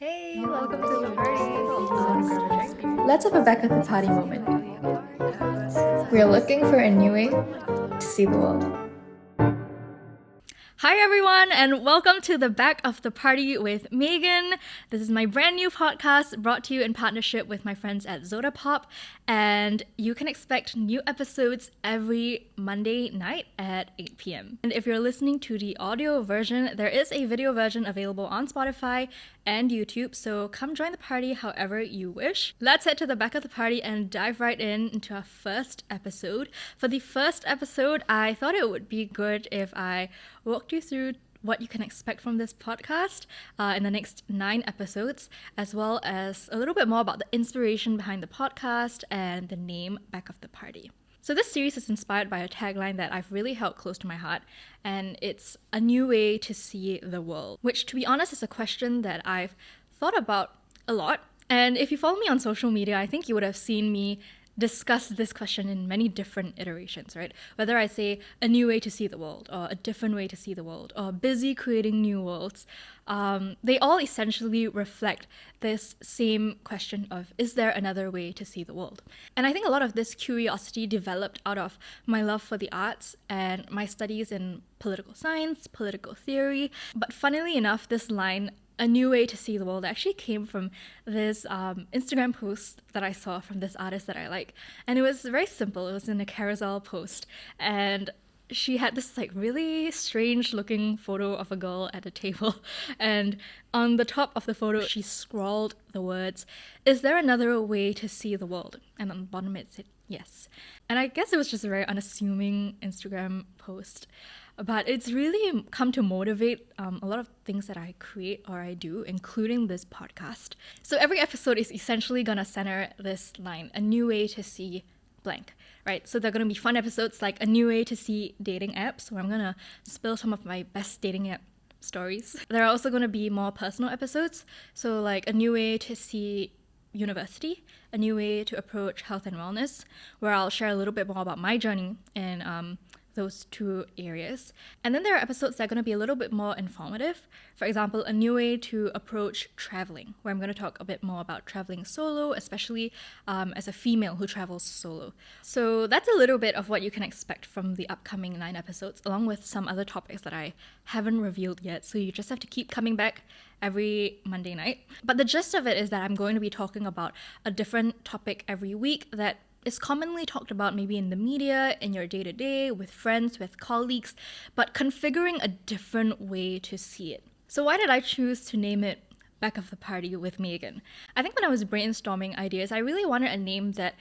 Hey, welcome to the party. Let's have a back at the party moment. We are looking for a new way to see the world. Hi everyone, and welcome to the Back of the Party with Megan. This is my brand new podcast brought to you in partnership with my friends at Zoda Pop, and you can expect new episodes every Monday night at 8 p.m. And if you're listening to the audio version, there is a video version available on Spotify and YouTube, so come join the party however you wish. Let's head to the back of the party and dive right into our first episode. For the first episode, I thought it would be good if I walked you through what you can expect from this podcast in the next 9 episodes, as well as a little bit more about the inspiration behind the podcast and the name Back of the Party. So this series is inspired by a tagline that I've really held close to my heart, and it's a new way to see the world, which, to be honest, is a question that I've thought about a lot. And if you follow me on social media, I think you would have seen me discuss this question in many different iterations, right? Whether I say a new way to see the world, or a different way to see the world, or busy creating new worlds, they all essentially reflect this same question of, is there another way to see the world? And I think a lot of this curiosity developed out of my love for the arts and my studies in political science, political theory. But funnily enough, this line, a new way to see the world, actually came from this Instagram post that I saw from this artist that I like. And it was very simple. It was in a carousel post. And she had this like really strange looking photo of a girl at a table. And on the top of the photo, she scrawled the words, "Is there another way to see the world?" And on the bottom it said, "Yes." And I guess it was just a very unassuming Instagram post. But it's really come to motivate a lot of things that I create or I do, including this podcast. So every episode is essentially going to center this line, a new way to see blank, right? So they're going to be fun episodes like a new way to see dating apps, where I'm going to spill some of my best dating app stories. There are also going to be more personal episodes, so like a new way to see university, a new way to approach health and wellness, where I'll share a little bit more about my journey in those two areas. And then there are episodes that are going to be a little bit more informative. For example, a new way to approach traveling, where I'm going to talk a bit more about traveling solo, especially as a female who travels solo. So that's a little bit of what you can expect from the upcoming 9 episodes, along with some other topics that I haven't revealed yet. So you just have to keep coming back every Monday night. But the gist of it is that I'm going to be talking about a different topic every week that is commonly talked about maybe in the media, in your day-to-day, with friends, with colleagues, but configuring a different way to see it. So why did I choose to name it Back of the Party with Megan? I think when I was brainstorming ideas, I really wanted a name that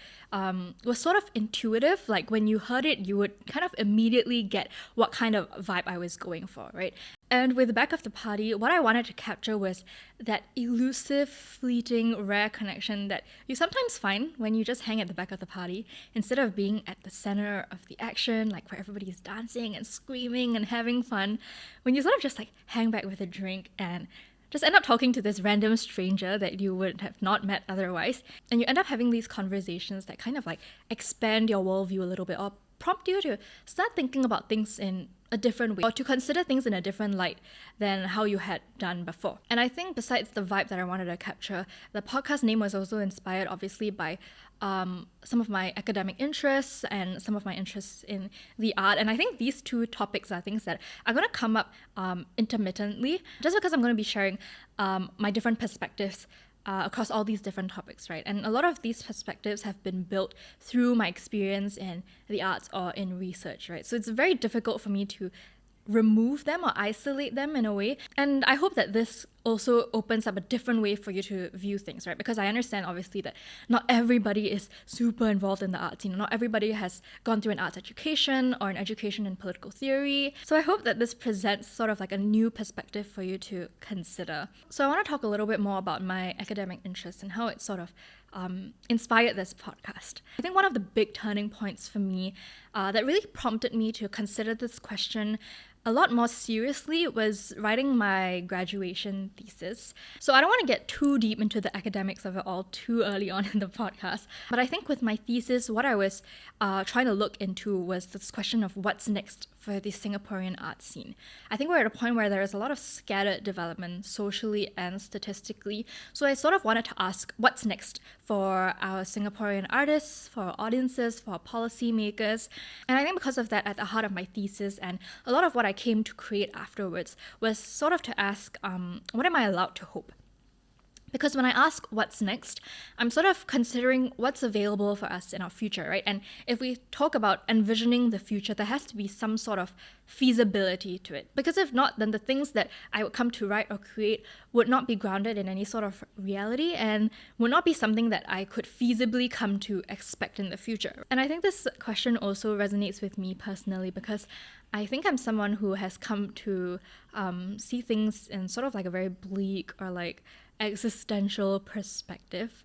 was sort of intuitive. Like when you heard it, you would kind of immediately get what kind of vibe I was going for, right? And with Back of the Party, what I wanted to capture was that elusive, fleeting, rare connection that you sometimes find when you just hang at the back of the party instead of being at the center of the action, like where everybody's dancing and screaming and having fun. When you sort of just like hang back with a drink and just end up talking to this random stranger that you would have not met otherwise, and you end up having these conversations that kind of like expand your worldview a little bit or prompt you to start thinking about things in a different way or to consider things in a different light than how you had done before. And I think besides the vibe that I wanted to capture, the podcast name was also inspired obviously by some of my academic interests and some of my interests in the art. And I think these two topics are things that are going to come up intermittently, just because I'm going to be sharing my different perspectives across all these different topics, right? And a lot of these perspectives have been built through my experience in the arts or in research, right? So it's very difficult for me to remove them or isolate them in a way. And I hope that this also opens up a different way for you to view things, right? Because I understand obviously that not everybody is super involved in the arts, not everybody has gone through an arts education or an education in political theory. So I hope that this presents sort of like a new perspective for you to consider. So I want to talk a little bit more about my academic interests and how it sort of inspired this podcast. I think one of the big turning points for me that really prompted me to consider this question a lot more seriously was writing my graduation thesis. So I don't want to get too deep into the academics of it all too early on in the podcast, but I think with my thesis, what I was trying to look into was this question of what's next for the Singaporean art scene. I think we're at a point where there is a lot of scattered development socially and statistically, so I sort of wanted to ask what's next for our Singaporean artists, for our audiences, for our policymakers. And I think because of that, at the heart of my thesis and a lot of what I came to create afterwards was sort of to ask, what am I allowed to hope? Because when I ask what's next, I'm sort of considering what's available for us in our future, right? And if we talk about envisioning the future, there has to be some sort of feasibility to it. Because if not, then the things that I would come to write or create would not be grounded in any sort of reality and would not be something that I could feasibly come to expect in the future. And I think this question also resonates with me personally because I think I'm someone who has come to see things in sort of like a very bleak or like existential perspective.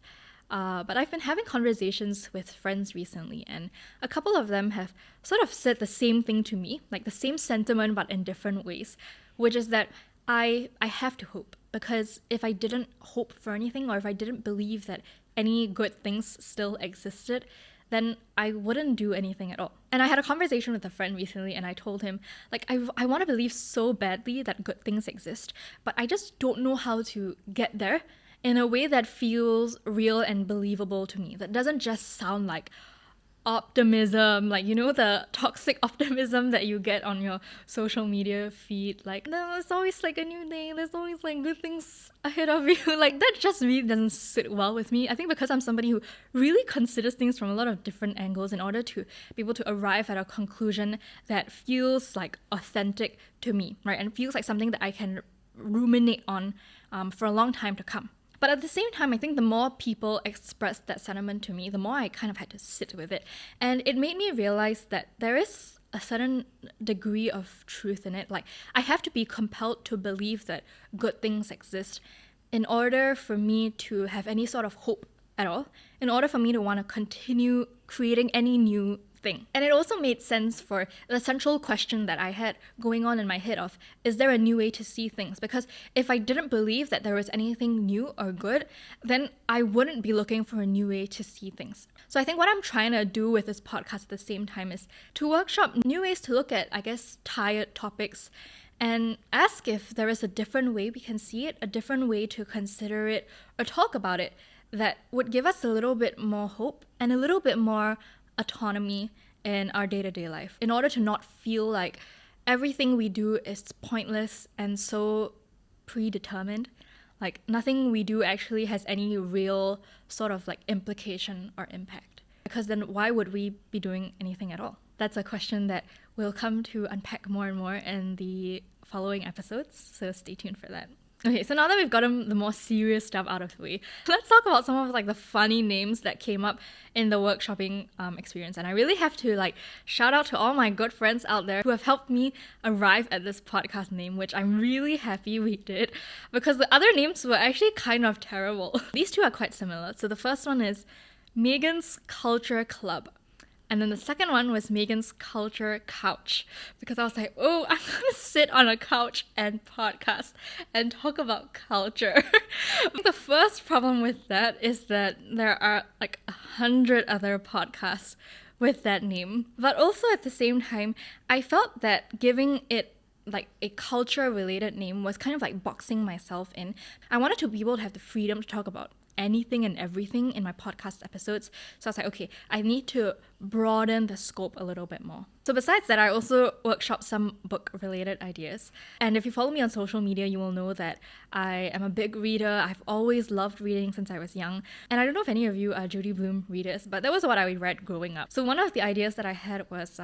But I've been having conversations with friends recently, and a couple of them have sort of said the same thing to me, like the same sentiment but in different ways, which is that I have to hope, because if I didn't hope for anything, or if I didn't believe that any good things still existed, then I wouldn't do anything at all. And I had a conversation with a friend recently, and I told him, like, I want to believe so badly that good things exist, but I just don't know how to get there in a way that feels real and believable to me, that doesn't just sound like optimism, like, you know, the toxic optimism that you get on your social media feed, like, no, there's always like a new day, there's always like good things ahead of you. Like, that just really doesn't sit well with me. I think because I'm somebody who really considers things from a lot of different angles in order to be able to arrive at a conclusion that feels like authentic to me, right? And feels like something that I can ruminate on for a long time to come. But at the same time, I think the more people expressed that sentiment to me, the more I kind of had to sit with it. And it made me realize that there is a certain degree of truth in it. Like, I have to be compelled to believe that good things exist in order for me to have any sort of hope at all, in order for me to want to continue creating any new thing. And it also made sense for the central question that I had going on in my head of, is there a new way to see things? Because if I didn't believe that there was anything new or good, then I wouldn't be looking for a new way to see things. So I think what I'm trying to do with this podcast at the same time is to workshop new ways to look at, I guess, tired topics and ask if there is a different way we can see it, a different way to consider it or talk about it that would give us a little bit more hope and a little bit more autonomy in our day-to-day life, in order to not feel like everything we do is pointless and so predetermined. Like, nothing we do actually has any real sort of like implication or impact. Because then why would we be doing anything at all? That's a question that we'll come to unpack more and more in the following episodes, so stay tuned for that. Okay, so now that we've gotten the more serious stuff out of the way, let's talk about some of like the funny names that came up in the workshopping experience. And I really have to like shout out to all my good friends out there who have helped me arrive at this podcast name, which I'm really happy we did, because the other names were actually kind of terrible. These two are quite similar. So the first one is Megan's Culture Club. And then the second one was Megan's Culture Couch, because I was like, oh, I'm gonna sit on a couch and podcast and talk about culture. The first problem with that is that there are like 100 other podcasts with that name. But also at the same time, I felt that giving it like a culture related name was kind of like boxing myself in. I wanted to be able to have the freedom to talk about anything and everything in my podcast episodes. So I was like, okay, I need to broaden the scope a little bit more. So besides that, I also workshopped some book-related ideas. And if you follow me on social media, you will know that I am a big reader. I've always loved reading since I was young. And I don't know if any of you are Judy Blume readers, but that was what I read growing up. So one of the ideas that I had was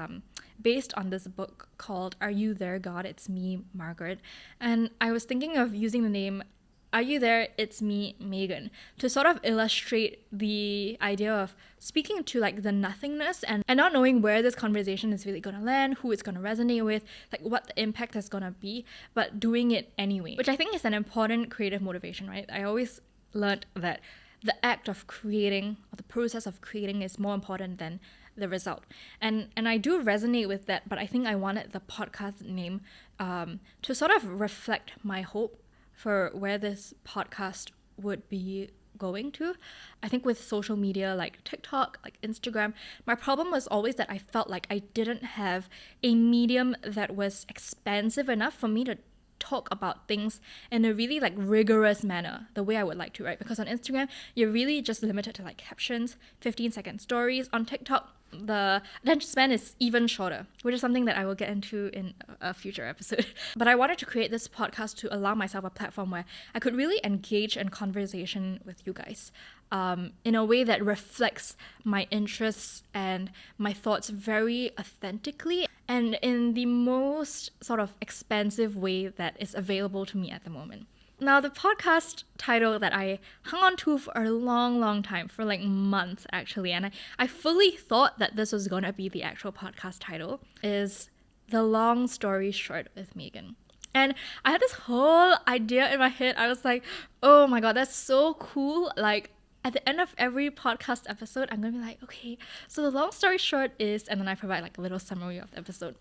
based on this book called Are You There, God? It's Me, Margaret. And I was thinking of using the name Are You There? It's Me, Megan, to sort of illustrate the idea of speaking to like the nothingness and not knowing where this conversation is really going to land, who it's going to resonate with, like what the impact is going to be, but doing it anyway, which I think is an important creative motivation, right? I always learned that the act of creating, or the process of creating, is more important than the result. And I do resonate with that, but I think I wanted the podcast name to sort of reflect my hope for where this podcast would be going to. I think with social media like TikTok, like Instagram, my problem was always that I felt like I didn't have a medium that was expansive enough for me to talk about things in a really like rigorous manner, the way I would like to, right? Because on Instagram, you're really just limited to like captions, 15-second stories. On TikTok, the attention span is even shorter, which is something that I will get into in a future episode. But I wanted to create this podcast to allow myself a platform where I could really engage in conversation with you guys in a way that reflects my interests and my thoughts very authentically and in the most sort of expansive way that is available to me at the moment. Now, the podcast title that I hung on to for a long, long time, for like months actually, and I fully thought that this was going to be the actual podcast title, is The Long Story Short with Megan. And I had this whole idea in my head. I was like, oh my god, that's so cool. Like, at the end of every podcast episode, I'm going to be like, okay, so the long story short is, and then I provide like a little summary of the episode.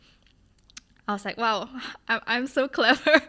I was like, wow, I'm so clever.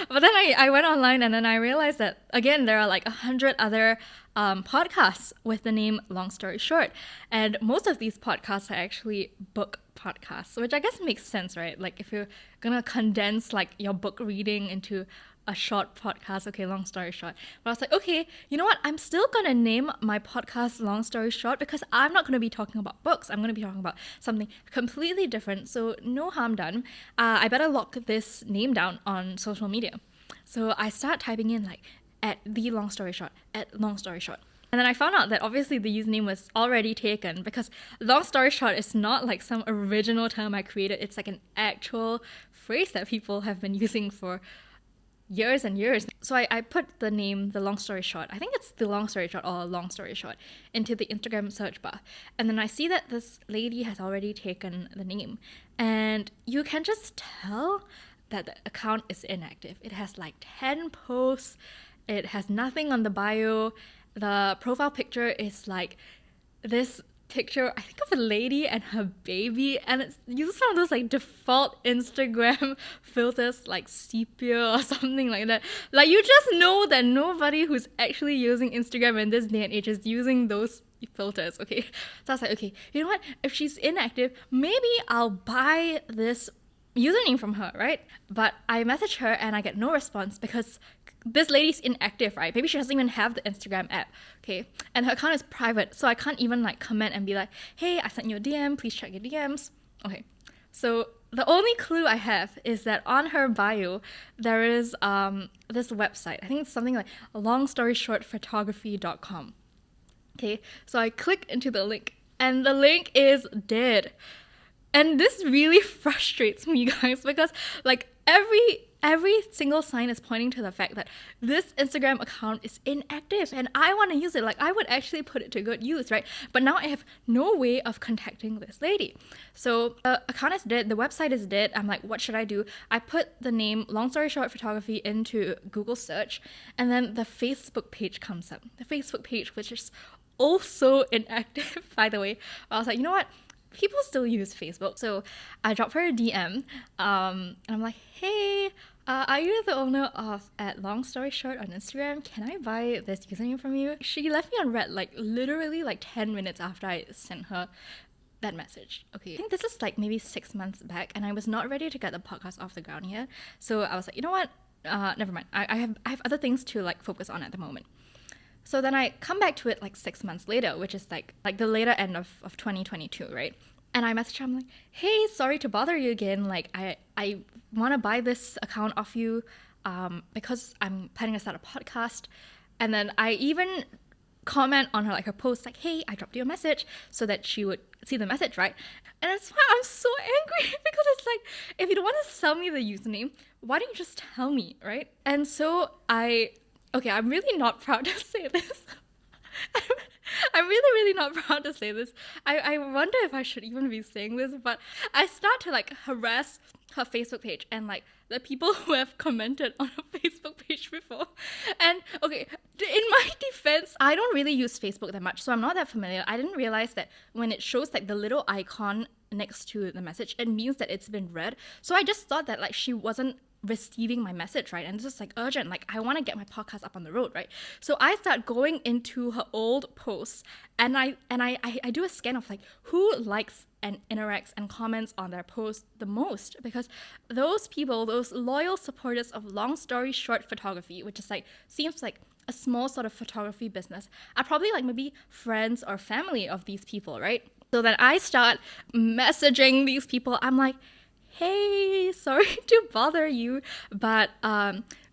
But then I went online and then I realized that, again, there are like 100 other podcasts with the name Long Story Short. And most of these podcasts are actually book podcasts, which I guess makes sense, right? Like if you're going to condense like your book reading into a short podcast, okay, long story short. But I was like, okay, you know what? I'm still going to name my podcast Long Story Short because I'm not going to be talking about books. I'm going to be talking about something completely different. So no harm done. I better lock this name down on social media. So I start typing in like at the long story short, at long story short. And then I found out that obviously the username was already taken because long story short is not like some original term I created. It's like an actual phrase that people have been using for years and years. So I put the name The Long Story Short, I think it's The Long Story Short or Long Story Short, into the Instagram search bar. And then I see that this lady has already taken the name. And you can just tell that the account is inactive. It has like 10 posts. It has nothing on the bio. The profile picture is like this picture, I think, of a lady and her baby, and it's uses some of those like default Instagram filters like sepia or something like that. Like you just know that nobody who's actually using Instagram in this day and age is using those filters, okay? So I was like, okay, you know what? If she's inactive, maybe I'll buy this username from her, right? But I message her and I get no response because this lady's inactive, right? Maybe she doesn't even have the Instagram app, okay? And her account is private, so I can't even like comment and be like, hey, I sent you a DM, please check your DMs. Okay, so the only clue I have is that on her bio, there is this website. I think it's something like longstoryshortphotography.com. Okay, so I click into the link and the link is dead. And this really frustrates me, guys, because like every single sign is pointing to the fact that this Instagram account is inactive and I want to use it. Like I would actually put it to good use, right? But now I have no way of contacting this lady. So the account is dead, the website is dead. I'm like, what should I do? I put the name Long Story Short Photography into Google search and then the Facebook page comes up. The Facebook page, which is also inactive, by the way. I was like, you know what? People still use Facebook. So I dropped her a DM and I'm like, hey, are you the owner of at Long Story Short on Instagram? Can I buy this username from you? She left me on red like literally like 10 minutes after I sent her that message. Okay, I think this is like maybe 6 months back and I was not ready to get the podcast off the ground yet. So I was like, you know what? Never mind. I have other things to like focus on at the moment. So then I come back to it like 6 months later, which is like the later end of 2022, right? And I message her, I'm like, hey, sorry to bother you again. Like, I want to buy this account off you because I'm planning to start a podcast. And then I even comment on her, like her post, like, hey, I dropped you a message so that she would see the message, right? And that's why I'm so angry because it's like, if you don't want to sell me the username, why don't you just tell me, right? And so I'm really not proud to say this. I'm really not proud to say this. I wonder if I should even be saying this, but I start to like harass her Facebook page and like the people who have commented on her Facebook page before. And okay, in my defense, I don't really use Facebook that much, so I'm not that familiar. I didn't realize that when it shows like the little icon next to the message, it means that it's been read. So I just thought that like she wasn't receiving my message, right? And this is like urgent, like I want to get my podcast up on the road, right? So I start going into her old posts, and I do a scan of like who likes and interacts and comments on their posts the most, because those people, those loyal supporters of long story short photography, which is like seems like a small sort of photography business, are probably like maybe friends or family of these people, right? So then I start messaging these people. I'm like, hey, sorry to bother you, but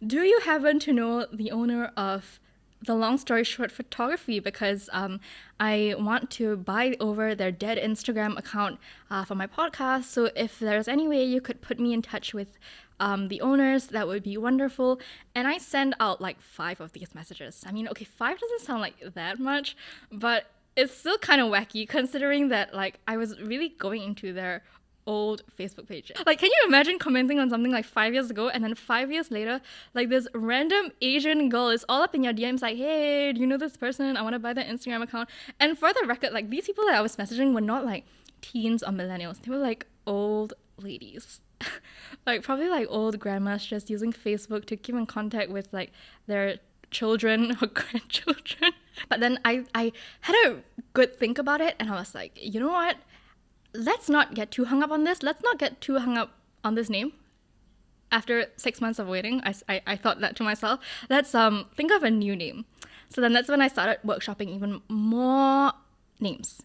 do you happen to know the owner of the long story short photography? Because I want to buy over their dead Instagram account for my podcast. So if there's any way you could put me in touch with the owners, that would be wonderful. And I send out like 5 of these messages. I mean, okay, 5 doesn't sound like that much, but it's still kind of wacky considering that like I was really going into their old Facebook page. Like, can you imagine commenting on something like 5 years ago, and then 5 years later, like this random Asian girl is all up in your DMs like, hey, do you know this person? I want to buy their Instagram account. And for the record, like these people that I was messaging were not like teens or millennials. They were like old ladies. Like probably like old grandmas just using Facebook to keep in contact with like their children or grandchildren. But then I had a good think about it, and I was like, you know what? Let's not get too hung up on this. Let's not get too hung up on this name. After 6 months of waiting, I thought that to myself. Let's think of a new name. So then that's when I started workshopping even more names.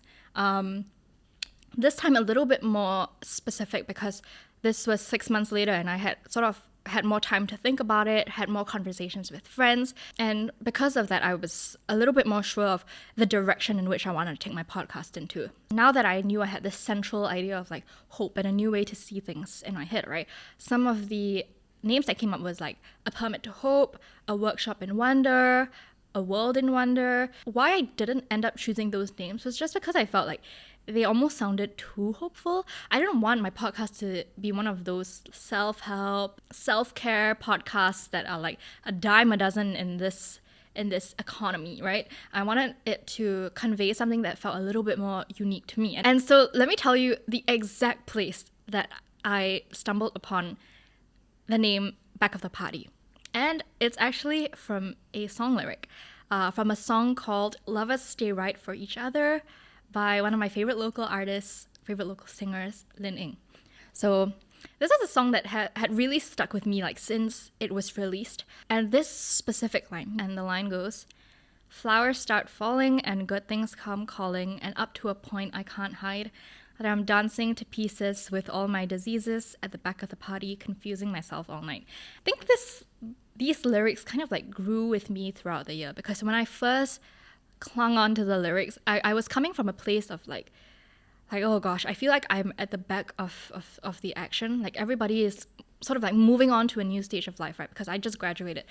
This time a little bit more specific, because this was 6 months later and I had sort of had more time to think about it, had more conversations with friends. And because of that, I was a little bit more sure of the direction in which I wanted to take my podcast into. Now that I knew I had this central idea of like hope and a new way to see things in my head, right? Some of the names that came up was like A Permit to Hope, A Workshop in Wonder, A World in Wonder. Why I didn't end up choosing those names was just because I felt like they almost sounded too hopeful. I didn't want my podcast to be one of those self-help, self-care podcasts that are like a dime a dozen in this economy, right? I wanted it to convey something that felt a little bit more unique to me. And so let me tell you the exact place that I stumbled upon the name Back of the Party. And it's actually from a song lyric, from a song called Lovers Stay Right for Each Other by one of my favorite local artists, favorite local singers, Lin Ying. So this is a song that had really stuck with me like since it was released. And this specific line, and the line goes, flowers start falling and good things come calling, and up to a point I can't hide that I'm dancing to pieces with all my diseases at the back of the party, confusing myself all night. I think these lyrics kind of like grew with me throughout the year, because when I first clung on to the lyrics, I was coming from a place of like, oh gosh, I feel like I'm at the back of the action. Like everybody is sort of like moving on to a new stage of life, right? Because I just graduated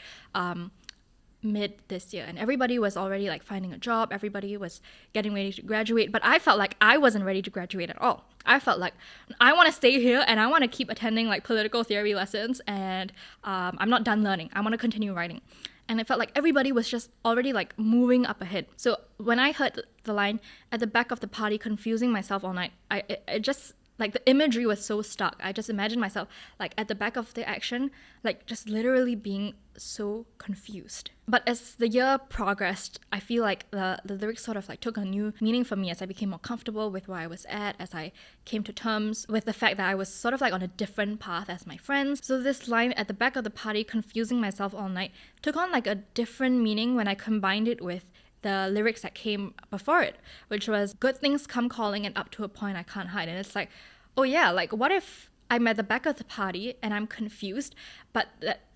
mid this year, and everybody was already like finding a job, everybody was getting ready to graduate, but I felt like I wasn't ready to graduate at all. I felt like I want to stay here and I want to keep attending like political theory lessons, and I'm not done learning. I want to continue writing. And it felt like everybody was just already like moving up ahead. So when I heard the line, at the back of the party, confusing myself all night, it just, like the imagery was so stark. I just imagined myself like at the back of the action, like just literally being so confused. But as the year progressed, I feel like the lyrics sort of like took a new meaning for me as I became more comfortable with where I was at, as I came to terms with the fact that I was sort of like on a different path as my friends. So this line, at the back of the party, confusing myself all night, took on like a different meaning when I combined it with the lyrics that came before it, which was good things come calling and up to a point I can't hide. And it's like, oh yeah, like what if I'm at the back of the party and I'm confused, but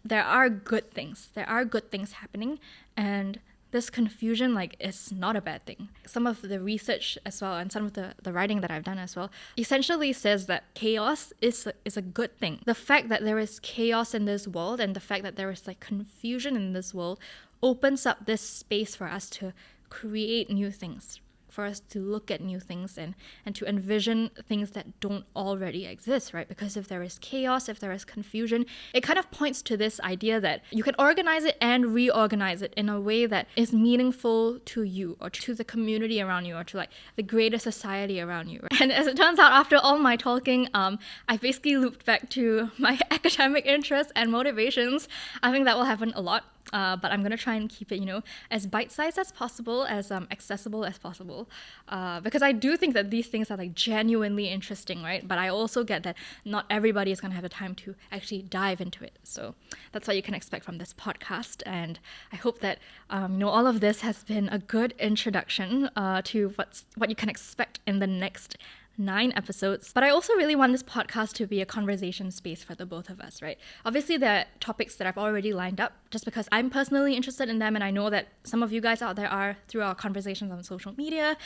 there are good things. There are good things happening, and this confusion like is not a bad thing. Some of the research as well, and some of the writing that I've done as well, essentially says that chaos is a good thing. The fact that there is chaos in this world, and the fact that there is like confusion in this world, opens up this space for us to create new things, for us to look at new things and to envision things that don't already exist, right? Because if there is chaos, if there is confusion, it kind of points to this idea that you can organize it and reorganize it in a way that is meaningful to you or to the community around you or to like the greater society around you, right? And as it turns out, after all my talking, I basically looped back to my academic interests and motivations. I think that will happen a lot. But I'm going to try and keep it, as bite-sized as possible, as accessible as possible. Because I do think that these things are like genuinely interesting, right? But I also get that not everybody is going to have the time to actually dive into it. So that's what you can expect from this podcast. And I hope that, all of this has been a good introduction to what you can expect in the next 9 episodes. But I also really want this podcast to be a conversation space for the both of us, right? Obviously, there are topics that I've already lined up just because I'm personally interested in them, and I know that some of you guys out there are through our conversations on social media.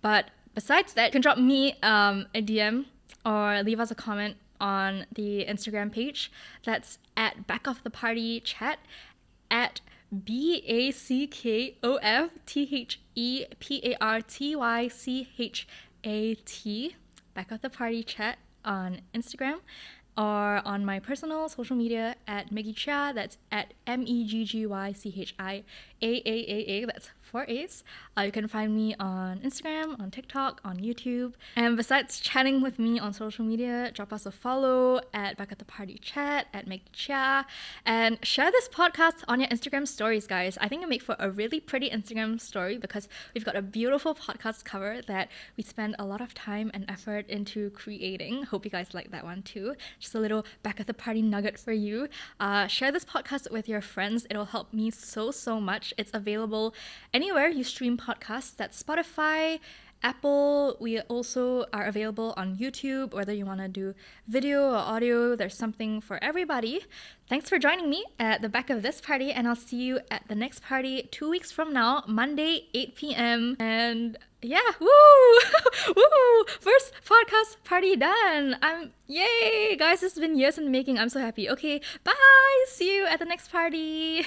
But besides that, you can drop me a DM or leave us a comment on the Instagram page. That's at Back of the Party Chat, at BACKOFTHEPARTYCHAT, Back of the Party Chat on Instagram, or on my personal social media at Meggy Chia. That's at MEGGYCHIAAAA. That's 4 A's. You can find me on Instagram, on TikTok, on YouTube. And besides chatting with me on social media, drop us a follow at Back at the Party Chat, at Meggy Chia, and share this podcast on your Instagram stories, guys. I think it make for a really pretty Instagram story because we've got a beautiful podcast cover that we spend a lot of time and effort into creating. Hope you guys like that one too. Just a little Back at the Party nugget for you. Share this podcast with your friends. It'll help me so much. It's available anywhere you stream podcasts. That's Spotify, Apple. We also are available on YouTube, whether you want to do video or audio. There's something for everybody. Thanks for joining me at the back of this party, and I'll see you at the next party 2 weeks from now, Monday, 8 p.m. And yeah, woo! Woo! First podcast party done. Yay! Guys, this has been years in the making. I'm so happy. Okay, bye! See you at the next party.